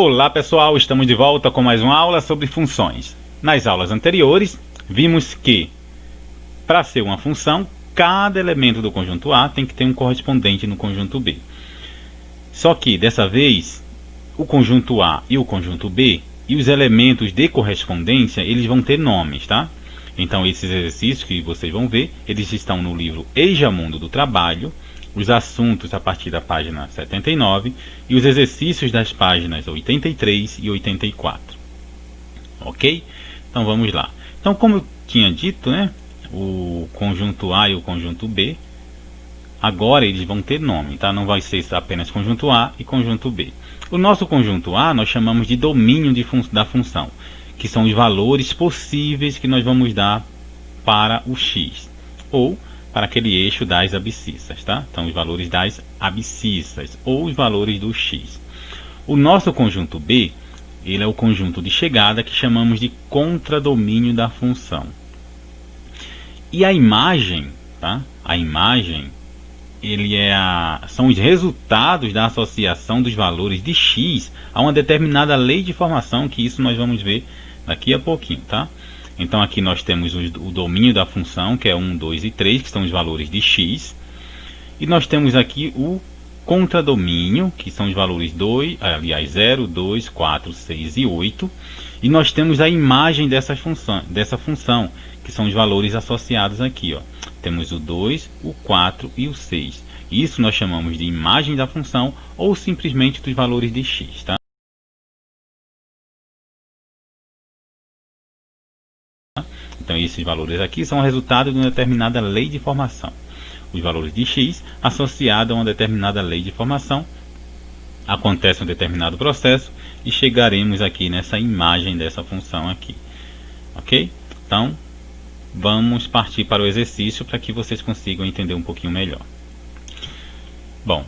Olá pessoal, estamos de volta com mais uma aula sobre funções. Nas aulas anteriores, vimos que para ser uma função, cada elemento do conjunto A tem que ter um correspondente no conjunto B. Só que dessa vez, o conjunto A e o conjunto B e os elementos de correspondência, eles vão ter nomes, tá? Então esses exercícios que vocês vão ver, eles estão no livro EJA-Mundo do Trabalho, os assuntos a partir da página 79 e os exercícios das páginas 83 e 84. Ok? Então vamos lá. Então, como eu tinha dito, né, o conjunto A e o conjunto B, agora eles vão ter nome, tá? Não vai ser apenas conjunto A e conjunto B. O nosso conjunto A nós chamamos de domínio da função, que são os valores possíveis que nós vamos dar para o x, ou para aquele eixo das abscissas, tá? Então, os valores das abscissas, ou os valores do x. O nosso conjunto B, ele é o conjunto de chegada que chamamos de contradomínio da função. E a imagem, tá? A imagem, são os resultados da associação dos valores de x a uma determinada lei de formação, que isso nós vamos ver daqui a pouquinho, tá? Então aqui nós temos o domínio da função, que é 1, 2 e 3, que são os valores de x. E nós temos aqui o contradomínio, que são os valores 0, 2, 4, 6 e 8. E nós temos a imagem dessa função, que são os valores associados aqui, ó. Temos o 2, o 4 e o 6. Isso nós chamamos de imagem da função ou simplesmente dos valores de x, tá? Então esses valores aqui são resultado de uma determinada lei de formação. Os valores de x associados a uma determinada lei de formação, acontece um determinado processo e chegaremos aqui nessa imagem dessa função aqui. Ok? Então vamos partir para o exercício para que vocês consigam entender um pouquinho melhor. Bom,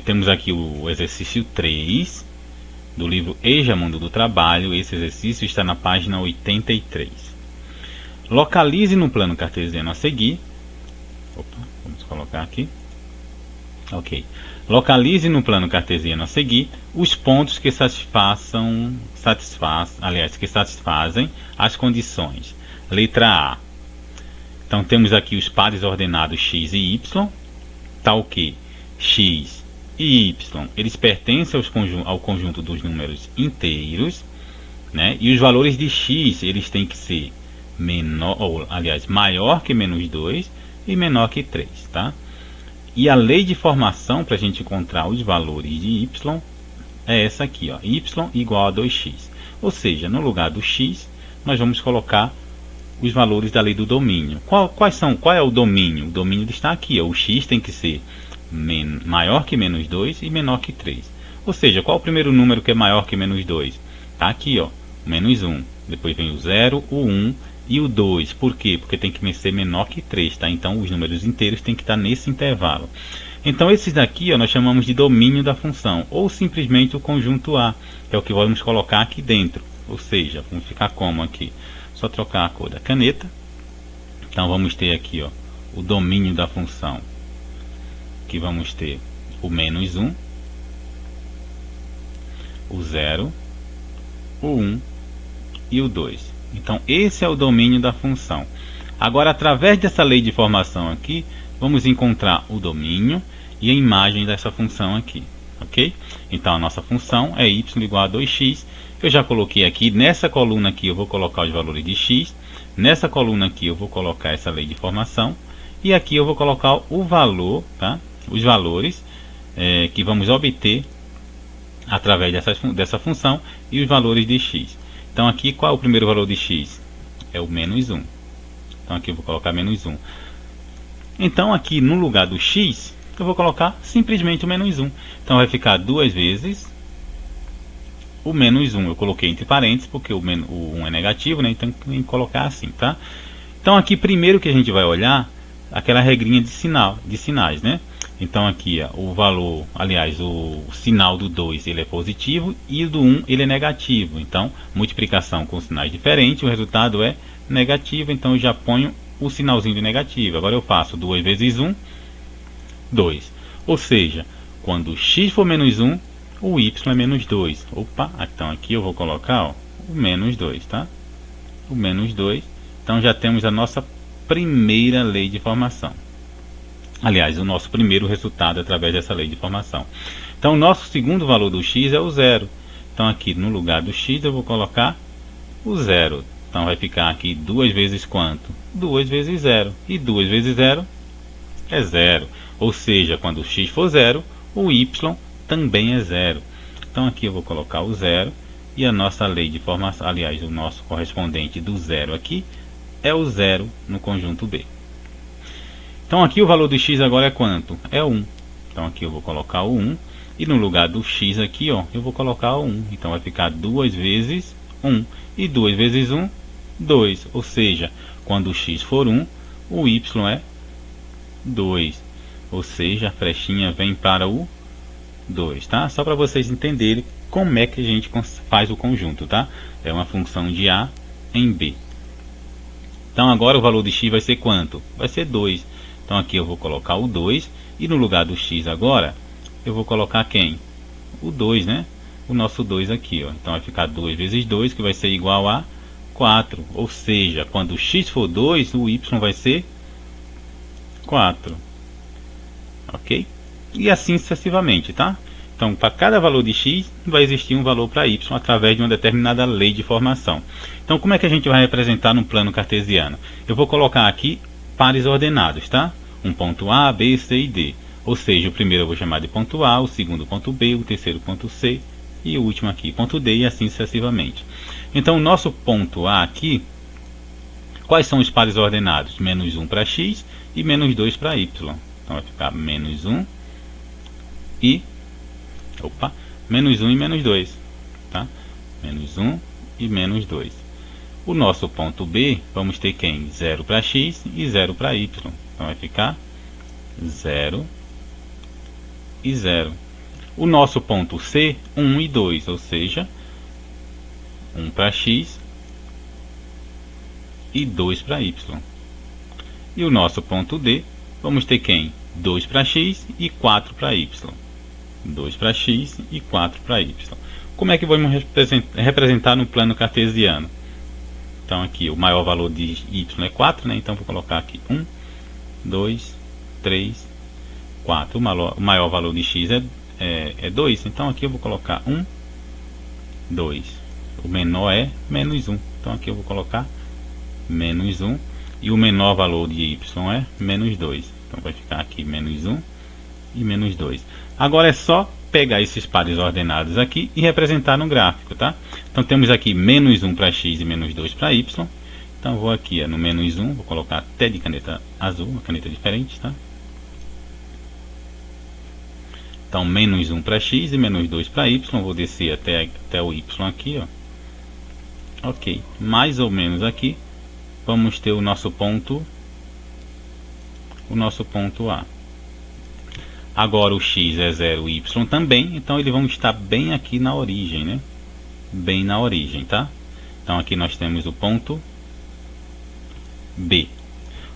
temos aqui o exercício 3 do livro EJA-Mundo do Trabalho. Esse exercício está na página 83. Localize no plano cartesiano a seguir. Vamos colocar aqui. Ok. Localize no plano cartesiano a seguir os pontos que satisfazem as condições. Letra A. Então temos aqui os pares ordenados x e y, tal que x e y eles pertencem ao conjunto dos números inteiros, né? E os valores de x eles têm que ser maior que menos 2 e menor que 3, tá? E a lei de formação para a gente encontrar os valores de y é essa aqui, ó, y igual a 2x. Ou seja, no lugar do x, nós vamos colocar os valores da lei do domínio. Qual é o domínio? O domínio está aqui, ó, o x tem que ser maior que menos 2 e menor que 3. Ou seja, qual é o primeiro número que é maior que menos 2? Está aqui, ó, menos 1. Depois vem o 0, o 1 e o 2. Por quê? Porque tem que ser menor que 3, tá? Então os números inteiros tem que estar nesse intervalo. Então esses daqui, ó, nós chamamos de domínio da função, ou simplesmente o conjunto A, que é o que vamos colocar aqui dentro. Ou seja, vamos ficar como aqui? Só trocar a cor da caneta. Então vamos ter aqui, ó, o domínio da função, que vamos ter o menos 1, o 0, o 1 e o 2. Então esse é o domínio da função. Agora, através dessa lei de formação aqui, vamos encontrar o domínio e a imagem dessa função aqui, ok? Então a nossa função é y igual a 2x. Eu já coloquei aqui, nessa coluna aqui eu vou colocar os valores de x, nessa coluna aqui eu vou colocar essa lei de formação, e aqui eu vou colocar o valor, tá? Os valores que vamos obter através dessa função e os valores de x. Então aqui, qual é o primeiro valor de x? É o menos 1. Então aqui eu vou colocar menos 1. Então aqui no lugar do x, eu vou colocar simplesmente o menos 1. Então vai ficar duas vezes o menos 1. Eu coloquei entre parênteses porque o 1 é negativo, né? Então tem que colocar assim, tá? Então aqui primeiro que a gente vai olhar aquela regrinha de sinais, né? Então aqui, ó, o valor, aliás, o sinal do 2 ele é positivo e o do 1 ele é negativo. Então, multiplicação com sinais diferentes, o resultado é negativo. Então eu já ponho o sinalzinho de negativo. Agora eu faço 2 vezes 1, 2. Ou seja, quando x for menos 1, o y é menos 2. Opa, então aqui eu vou colocar, ó, o menos 2, tá? O menos 2. Então já temos a nossa primeira lei de formação. Aliás, o nosso primeiro resultado através dessa lei de formação. Então o nosso segundo valor do x é o zero. Então aqui no lugar do x eu vou colocar o zero. Então vai ficar aqui 2 vezes quanto? 2 vezes 0. E 2 vezes 0 é 0. Ou seja, quando o x for 0, o y também é 0. Então aqui eu vou colocar o 0. E a nossa lei de formação, aliás, o nosso correspondente do 0 aqui é o 0 no conjunto B. Então aqui o valor do x agora é quanto? É 1. Então aqui eu vou colocar o 1. E no lugar do x aqui, ó, eu vou colocar o 1. Então vai ficar 2 vezes 1. E 2 vezes 1, 2. Ou seja, quando o x for 1, o y é 2. Ou seja, a flechinha vem para o 2, tá? Só para vocês entenderem como é que a gente faz o conjunto, tá? É uma função de A em B. Então agora o valor de x vai ser quanto? Vai ser 2. Então aqui eu vou colocar o 2. E no lugar do x agora, eu vou colocar quem? O 2, né? O nosso 2 aqui, ó. Então vai ficar 2 vezes 2, que vai ser igual a 4. Ou seja, quando o x for 2, o y vai ser 4. Ok? E assim sucessivamente, tá? Então, para cada valor de x, vai existir um valor para y através de uma determinada lei de formação. Então, como é que a gente vai representar no plano cartesiano? Eu vou colocar aqui pares ordenados, tá? Um ponto A, B, C e D. Ou seja, o primeiro eu vou chamar de ponto A, o segundo ponto B, o terceiro ponto C e o último aqui, ponto D, e assim sucessivamente. Então, o nosso ponto A aqui, quais são os pares ordenados? Menos 1 para x e menos 2 para y. Então, vai ficar menos 1 e... menos 1 e menos 2, tá? Menos 1 e menos 2. O nosso ponto B, vamos ter quem? 0 para x e 0 para y. Então vai ficar 0 e 0. O nosso ponto C, 1 e 2, ou seja, 1 para x e 2 para y. E o nosso ponto D, vamos ter quem? 2 para x e 4 para y. 2 para x e 4 para y. Como é que vamos representar no plano cartesiano? Então aqui o maior valor de y é 4, né? Então vou colocar aqui 1, 2, 3, 4. O maior valor de x é 2, então aqui eu vou colocar 1, 2. O menor é menos 1, então aqui eu vou colocar menos 1. E o menor valor de y é menos 2. Então vai ficar aqui menos 1 e menos 2. Agora é só pegar esses pares ordenados aqui e representar no gráfico, tá? Então temos aqui menos 1 para x e menos 2 para y. Então vou aqui no menos 1, vou colocar até de caneta azul, uma caneta diferente, tá? Então menos 1 para x e menos 2 para y, vou descer até o y aqui, ó. Ok, mais ou menos aqui, vamos ter o nosso ponto A. Agora o x é 0, o y também, então eles vão estar bem aqui na origem, né? Bem na origem, tá? Então aqui nós temos o ponto B.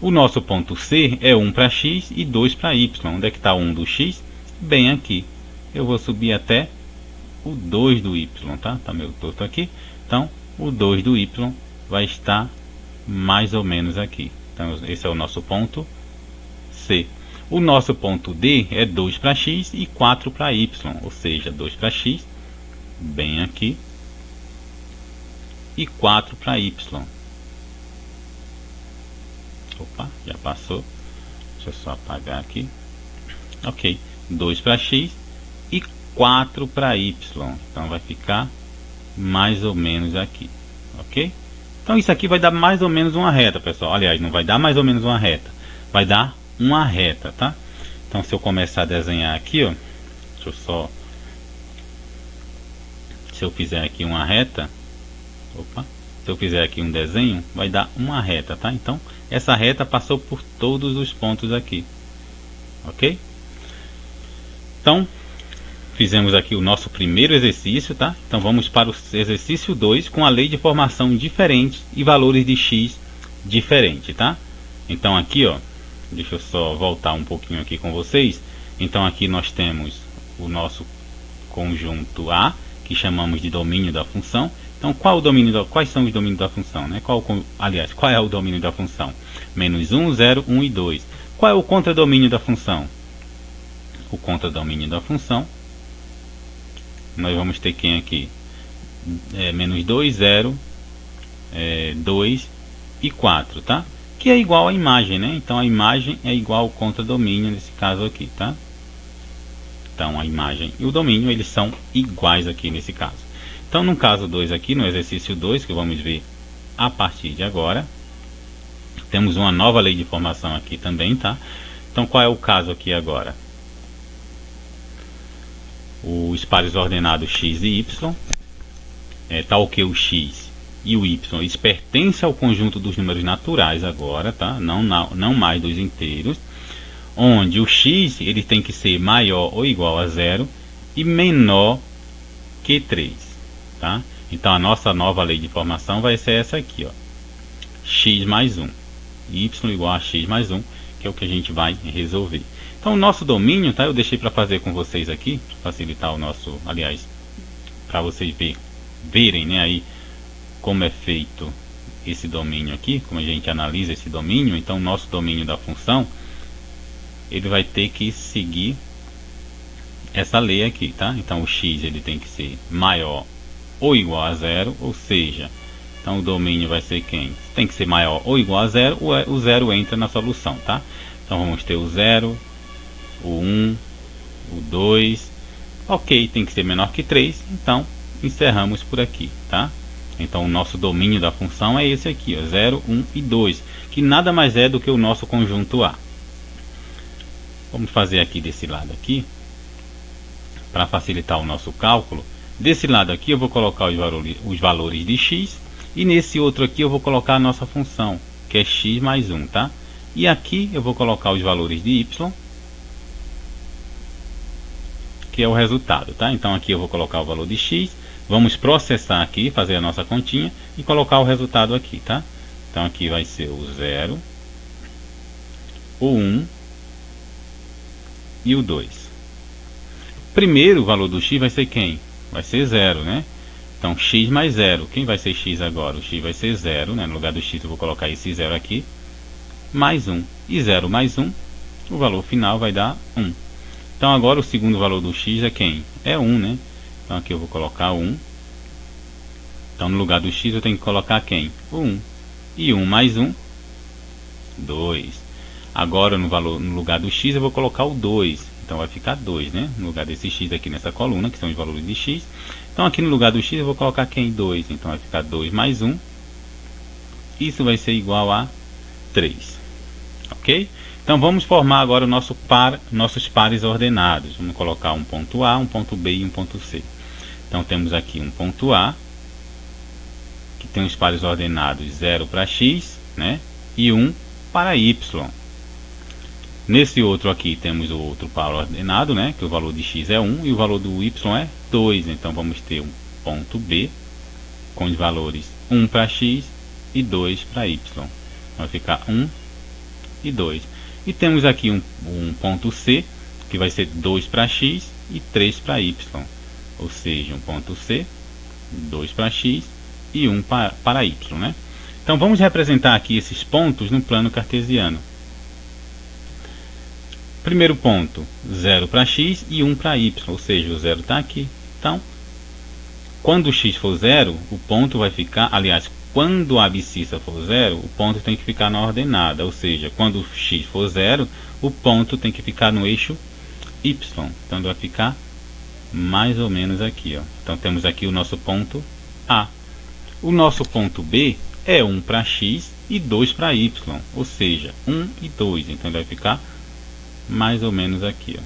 O nosso ponto C é 1 para x e 2 para y. Onde é que está 1 do x? Bem aqui. Eu vou subir até o 2 do y, tá? Tá meio torto aqui. Então, o 2 do y vai estar mais ou menos aqui. Então, esse é o nosso ponto C. O nosso ponto D é 2 para x e 4 para y, ou seja, 2 para x, bem aqui, e 4 para y. Opa, já passou. Deixa eu só apagar aqui. Ok, 2 para x e 4 para y. Então vai ficar mais ou menos aqui, ok? Então isso aqui vai dar mais ou menos uma reta, pessoal. Aliás, não vai dar mais ou menos uma reta, vai dar uma reta, tá? Então se eu começar a desenhar aqui, ó, deixa eu só, se eu fizer aqui uma reta, opa, se eu fizer aqui um desenho, vai dar uma reta, tá? Então essa reta passou por todos os pontos aqui, ok? Então fizemos aqui o nosso primeiro exercício, tá? Então vamos para o exercício 2 com a lei de formação diferente e valores de x diferente, tá? Então aqui, ó, deixa eu só voltar um pouquinho aqui com vocês. Então aqui nós temos o nosso conjunto A, que chamamos de domínio da função. Então, quais são os domínios da função, né? Qual é o domínio da função? Menos 1, 0, 1 e 2. Qual é o contradomínio da função? O contradomínio da função, nós vamos ter quem aqui? Menos 2, 0, 2 e 4, tá? Que é igual à imagem, né? Então a imagem é igual ao contradomínio nesse caso aqui, tá? Então a imagem e o domínio, eles são iguais aqui nesse caso. Então no caso 2 aqui, no exercício 2, que vamos ver a partir de agora, temos uma nova lei de formação aqui também, tá? Então qual é o caso aqui agora? Os pares ordenados x e y, tal que o x e o y, eles pertencem ao conjunto dos números naturais agora, tá? Não mais dos inteiros, onde o x ele tem que ser maior ou igual a 0 e menor que 3, tá? Então a nossa nova lei de formação vai ser essa aqui, ó, x mais 1, y igual a x mais 1, que é o que a gente vai resolver. Então o nosso domínio, tá? Eu deixei para fazer com vocês aqui, para facilitar o nosso, aliás, para vocês verem, né, aí como é feito esse domínio aqui, como a gente analisa esse domínio. Então o nosso domínio da função, ele vai ter que seguir essa lei aqui, tá? Então o x ele tem que ser maior ou igual a 0, ou seja, então o domínio vai ser quem? Tem que ser maior ou igual a 0, o 0 entra na solução, tá? Então vamos ter o 0, o 1, o 2, ok, tem que ser menor que 3, então encerramos por aqui, tá? Então o nosso domínio da função é esse aqui, ó, 0, 1 e 2, que nada mais é do que o nosso conjunto A. Vamos fazer aqui desse lado aqui, para facilitar o nosso cálculo. Desse lado aqui eu vou colocar os valores de x, e nesse outro aqui eu vou colocar a nossa função, que é x mais 1, tá? E aqui eu vou colocar os valores de y, que é o resultado, tá? Então aqui eu vou colocar o valor de x, vamos processar aqui, fazer a nossa continha e colocar o resultado aqui, tá? Então aqui vai ser o 0, o 1 e o 2. Primeiro o valor do x vai ser quem? Vai ser 0, né? Então x mais 0, quem vai ser x agora? O x vai ser 0, né? No lugar do x eu vou colocar esse 0 aqui, mais 1. E 0 mais 1, o valor final vai dar 1. Então agora o segundo valor do x é quem? É 1, né? Então aqui eu vou colocar 1. Então no lugar do x eu tenho que colocar quem? O 1. E 1 mais 1, 2. Agora no lugar do x eu vou colocar o 2. Então vai ficar 2, né? No lugar desse x aqui nessa coluna, que são os valores de x. Então aqui no lugar do x eu vou colocar quem? 2. Então vai ficar 2 mais 1. Isso vai ser igual a 3. Ok? Então vamos formar agora nossos pares ordenados. Vamos colocar um ponto A, um ponto B e um ponto C. Então temos aqui um ponto A, que tem os pares ordenados 0 para x, né? E 1 para y. Nesse outro aqui temos o outro par ordenado, né? Que o valor de x é 1 e o valor do y é 2. Então vamos ter um ponto B com os valores 1 para x e 2 para y. Vai ficar 1 e 2. E temos aqui um ponto C, que vai ser 2 para x e 3 para y. Ou seja, um ponto C, 2 para x e 1 para y, né? Então vamos representar aqui esses pontos no plano cartesiano. Primeiro ponto, 0 para x e 1 para y, ou seja, o 0 está aqui. Então, quando o x for 0, o ponto vai ficar, aliás, quando a abscissa for 0, o ponto tem que ficar na ordenada, ou seja, quando o x for 0, o ponto tem que ficar no eixo y. Então vai ficar mais ou menos aqui, ó. Então temos aqui o nosso ponto A. O nosso ponto B é 1 para x e 2 para y, ou seja, 1 e 2. Então vai ficar mais ou menos aqui,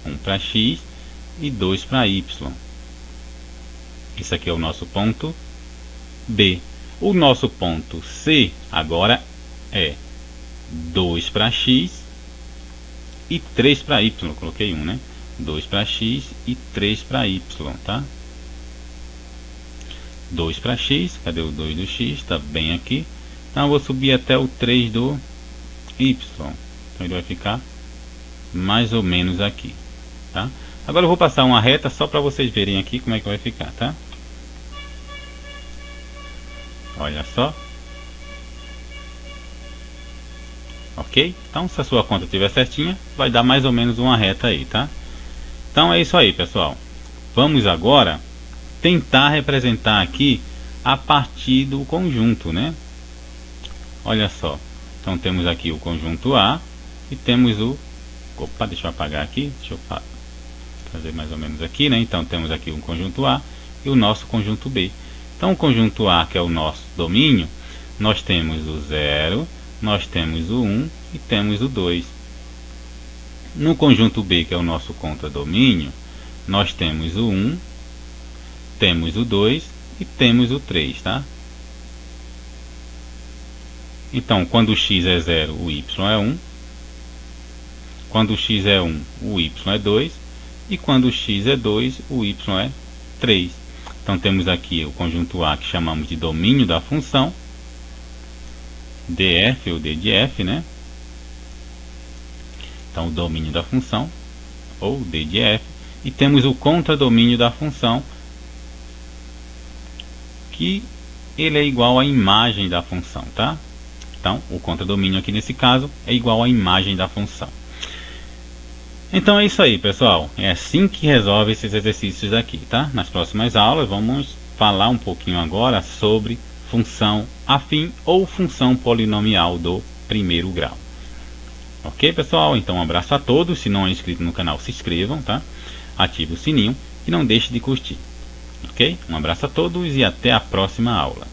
ó. 1 para x e 2 para y. Isso aqui é o nosso ponto B. O nosso ponto C agora é 2 para x e 3 para y. Eu coloquei 1, né? 2 para x e 3 para y, tá? 2 para x, cadê o 2 do x? Está bem aqui. Então eu vou subir até o 3 do y. Então ele vai ficar mais ou menos aqui, tá? Agora eu vou passar uma reta só para vocês verem aqui como é que vai ficar, tá? Olha só. Ok? Então, se a sua conta estiver certinha, vai dar mais ou menos uma reta aí, tá? Então é isso aí, pessoal. Vamos agora tentar representar aqui a partir do conjunto, né? Olha só. Então temos aqui o conjunto A e temos o... Opa, deixa eu apagar aqui. Deixa eu fazer mais ou menos aqui, né? Então temos aqui um conjunto A e o nosso conjunto B. Então o conjunto A, que é o nosso domínio, nós temos o 0, nós temos o 1 e temos o 2. No conjunto B, que é o nosso contradomínio, nós temos o 1, temos o 2 e temos o 3, tá? Então, quando o x é 0, o y é 1. Quando o x é 1, o y é 2. E quando o x é 2, o y é 3. Então, temos aqui o conjunto A, que chamamos de domínio da função. df ou d de f, né? Então, o domínio da função, ou d de f. E temos o contradomínio da função, que ele é igual à imagem da função, tá? Então, o contradomínio aqui nesse caso é igual à imagem da função. Então é isso aí, pessoal. É assim que resolve esses exercícios aqui, tá? Nas próximas aulas vamos falar um pouquinho agora sobre função afim ou função polinomial do primeiro grau. Ok, pessoal? Então um abraço a todos. Se não é inscrito no canal, se inscrevam, tá? Ative o sininho e não deixe de curtir. Ok? Um abraço a todos e até a próxima aula.